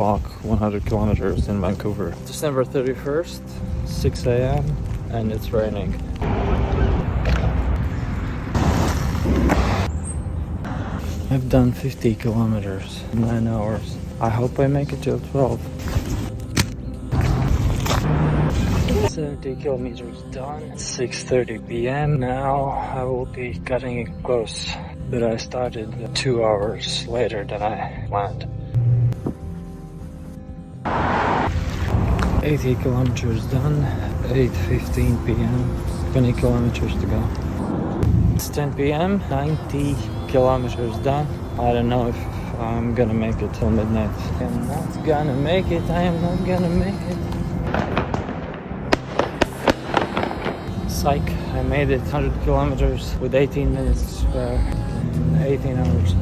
Walk 100 kilometers in Vancouver. December 31st, 6 a.m. and it's raining. I've done 50 kilometers in 9 hours. I hope I make it till 12. 70 kilometers done. 6:30 p.m. Now I will be cutting it close. But I started 2 hours later than I planned. 80 kilometers done. 8:15 p.m. 20 kilometers to go. It's 10 p.m. 90 kilometers done. I don't know if I'm gonna make it till midnight. I'm not gonna make it. I am not gonna make it. Psych, I made it 100 kilometers with 18 minutes in 18 hours.